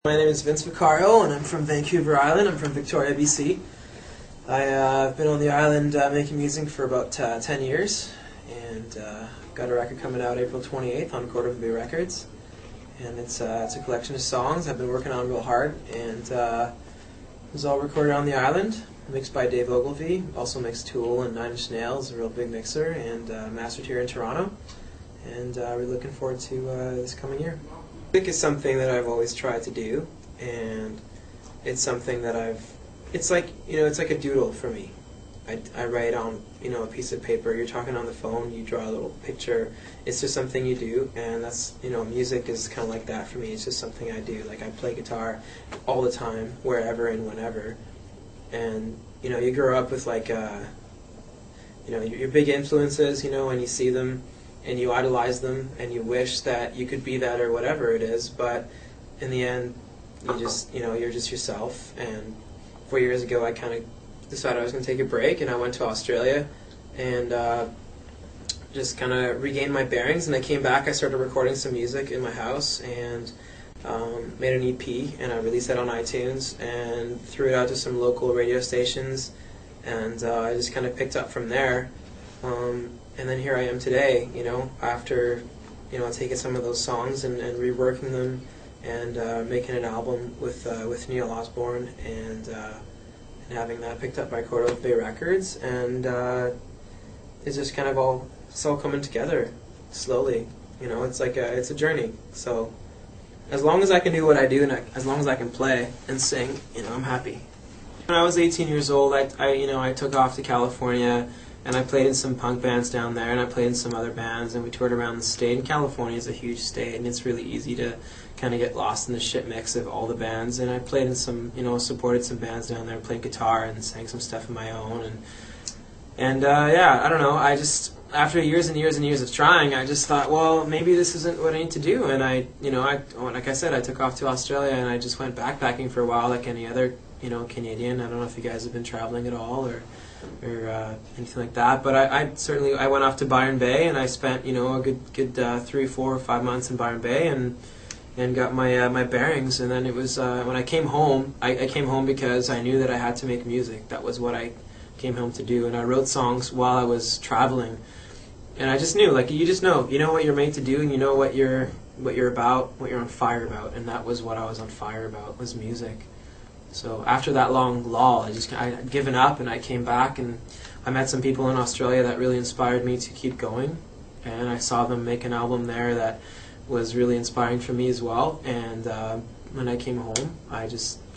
My name is Vince Vaccaro, and I'm from Vancouver Island. I'm from Victoria, BC. I've been on the island making music for about 10 years, and got a record coming out April 28th on Bay Records. And it's a collection of songs I've been working on real hard, and it was all recorded on the island, mixed by Dave Ogilvy, also mixed Tool and Nine Inch Nails, a real big mixer, and mastered here in Toronto. And we're looking forward to this coming year. Music is something that I've always tried to do, and it's something that it's like a doodle for me. I write on, a piece of paper. You're talking on the phone, you draw a little picture. It's just something you do, and that's, music is kind of like that for me. It's just something I do. Like, I play guitar all the time, wherever and whenever. And, you grow up with, like, your big influences, when you see them, and you idolize them, and you wish that you could be that or whatever it is, but in the end, you just, you're just yourself. And 4 years ago, I kind of decided I was going to take a break, and I went to Australia, and just kind of regained my bearings. And I came back, I started recording some music in my house, and made an EP, and I released that on iTunes, and threw it out to some local radio stations, and I just kind of picked up from there. And then here I am today, after, taking some of those songs and reworking them, and making an album with Neil Osborne, and having that picked up by Bay Records, and it's just kind of all coming together slowly. It's like it's a journey. So as long as I can do what I do, and as long as I can play and sing, I'm happy. When I was 18 years old, I took off to California. And I played in some punk bands down there, and I played in some other bands, and we toured around the state. And California is a huge state, and it's really easy to kind of get lost in the shit mix of all the bands. And I played in some, supported some bands down there, played guitar and sang some stuff of my own. And yeah, I don't know. I just, after years and years and years of trying, I just thought, well, maybe this isn't what I need to do. And like I said, I took off to Australia, and I just went backpacking for a while, like any other, Canadian. I don't know if you guys have been traveling at all or anything like that, but I certainly went off to Byron Bay, and I spent a good 3, 4, 5 months in Byron Bay, and got my bearings. And then it was when I came home. I came home because I knew that I had to make music. That was what I came home to do, and I wrote songs while I was traveling. And I just knew, like, you just know what you're made to do, and you know what you're about, what you're on fire about, and that was what I was on fire about, was music. So after that long lull, I'd given up, and I came back, and I met some people in Australia that really inspired me to keep going, and I saw them make an album there that was really inspiring for me as well. And when I came home, I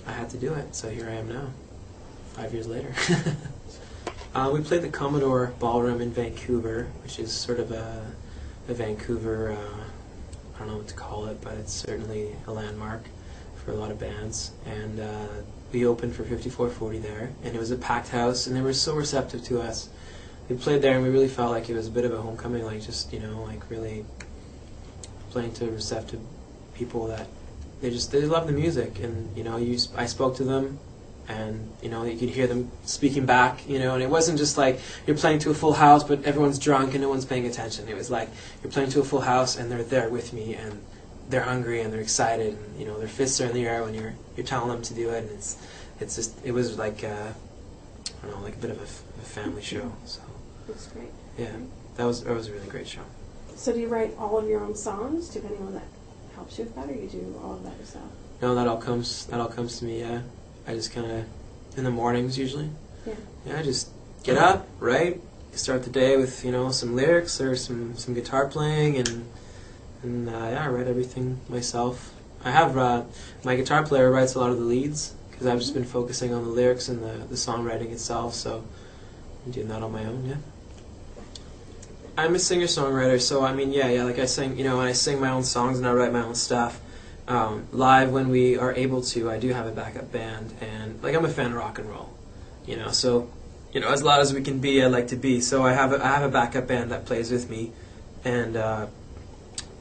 had to do it. So here I am now, 5 years later. We played the Commodore Ballroom in Vancouver, which is sort of a Vancouver, I don't know what to call it, but it's certainly a landmark for a lot of bands. And we opened for 5440 there, and it was a packed house, and they were so receptive to us. We played there, and we really felt like it was a bit of a homecoming, like just, like really playing to receptive people that they love the music. And I spoke to them, and you could hear them speaking back, and it wasn't just like you're playing to a full house but everyone's drunk and no one's paying attention. It was like you're playing to a full house and they're there with me, and they're hungry and they're excited, and their fists are in the air when you're telling them to do it. And it was like I don't know, like a bit of a family show. So that's great. Yeah, that was a really great show. So do you write all of your own songs? Do you have anyone that helps you with that, or you do all of that yourself? No, that all comes to me. Yeah, I just kind of in the mornings usually. Yeah, I just get up, write, start the day with some lyrics or some guitar playing, and yeah, I write everything myself. I have my guitar player writes a lot of the leads, because I've just been focusing on the lyrics and the songwriting itself, so I'm doing that on my own. Yeah, I'm a singer-songwriter, so I mean, yeah, like I sing, when I sing my own songs and I write my own stuff. Live, when we are able to, I do have a backup band, and like I'm a fan of rock and roll, so as loud as we can be, I like to be. So I have a backup band that plays with me, and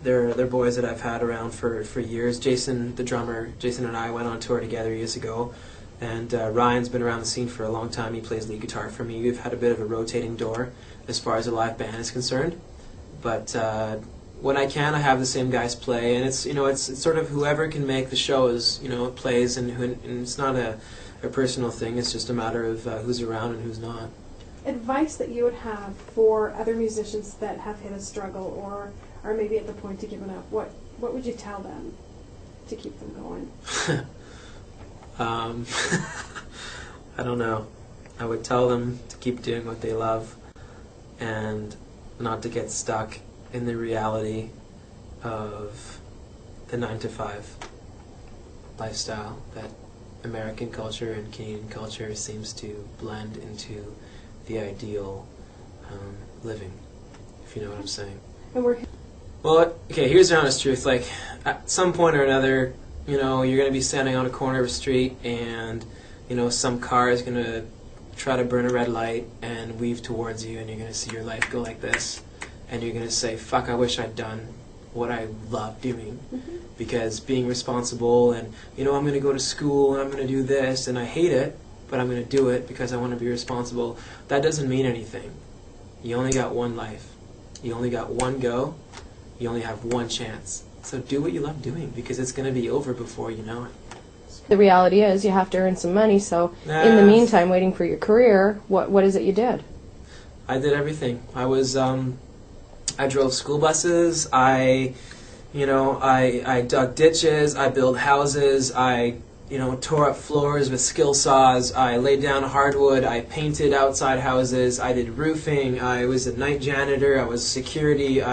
they're boys that I've had around for years. Jason, the drummer, and I went on tour together years ago, and Ryan's been around the scene for a long time. He plays lead guitar for me. We've had a bit of a rotating door as far as a live band is concerned, but when I can, I have the same guys play, and it's it's sort of whoever can make the shows, plays, and it's not a personal thing. It's just a matter of who's around and who's not. Advice that you would have for other musicians that have hit a struggle or are maybe at the point of giving up, what would you tell them to keep them going? I don't know. I would tell them to keep doing what they love and not to get stuck in the reality of the 9-to-5 lifestyle that American culture and Canadian culture seems to blend into the ideal living, if you know what I'm saying. And well, okay, here's the honest truth. Like, at some point or another, you're going to be standing on a corner of a street and, some car is going to try to burn a red light and weave towards you, and you're going to see your life go like this. And you're going to say, fuck, I wish I'd done what I love doing. Mm-hmm. Because being responsible and, I'm going to go to school and I'm going to do this and I hate it, but I'm going to do it because I want to be responsible. That doesn't mean anything. You only got one life. You only got one go. You only have one chance. So do what you love doing because it's going to be over before you know it. The reality is you have to earn some money, so in the meantime, waiting for your career, what is it you did? I did everything. I was, I drove school buses, I dug ditches, I built houses, I, tore up floors with skill saws, I laid down hardwood, I painted outside houses, I did roofing, I was a night janitor, I was security,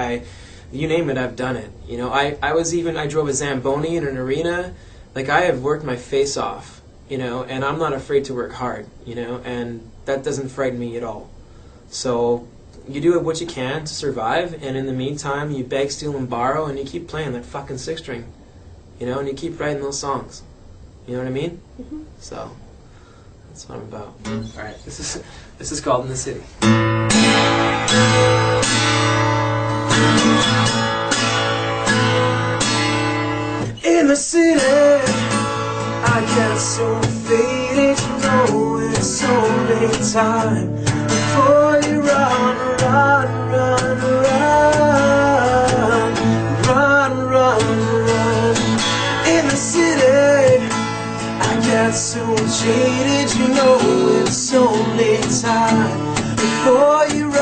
you name it, I've done it. I drove a Zamboni in an arena. Like, I have worked my face off, and I'm not afraid to work hard, and that doesn't frighten me at all. So you do what you can to survive, and in the meantime, you beg, steal, and borrow, and you keep playing that fucking six string, and you keep writing those songs. You know what I mean? Mm-hmm. So that's what I'm about. All right, this is called In the City. In the city, I get so faded, it's only time before you run. In the city, I get so jaded, it's only time before you run.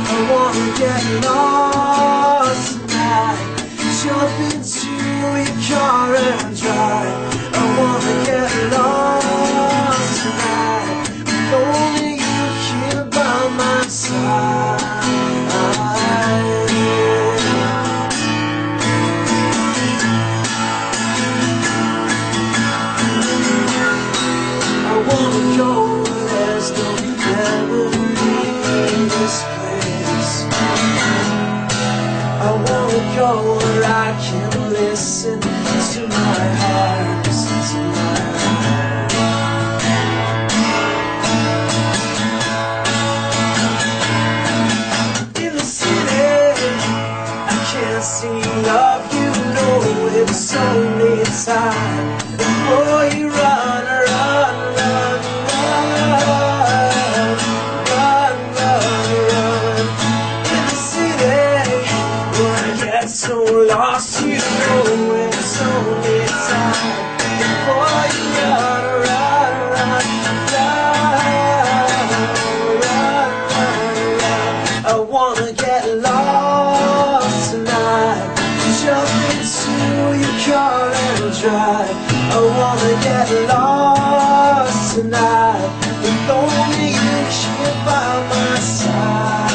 I wanna get lost tonight, jump into your car and drive. I wanna get lost tonight, with only you here by my side. I wanna go where there's no memory in this place. I wanna go where I can listen to my heart, listen to my heart. In the city, I can't see love, it's only time before you run. In the city, when I get so lost, it's only time before you run. I wanna get lost tonight, jump into your car and drive. I wanna get lost tonight, with only you here by my side.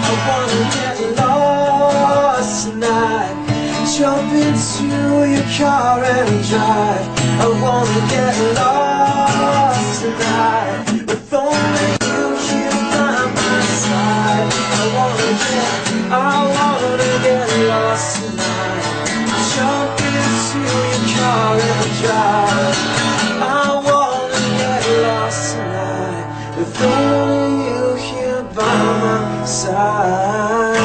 I wanna get lost tonight, jump into your car and drive. I wanna get lost tonight, with only you here by my side. I wanna get lost tonight, jump into your car and drive. I wanna get lost tonight, with only you here by my side.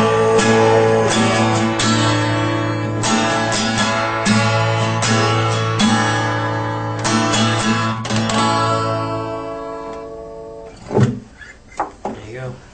you go.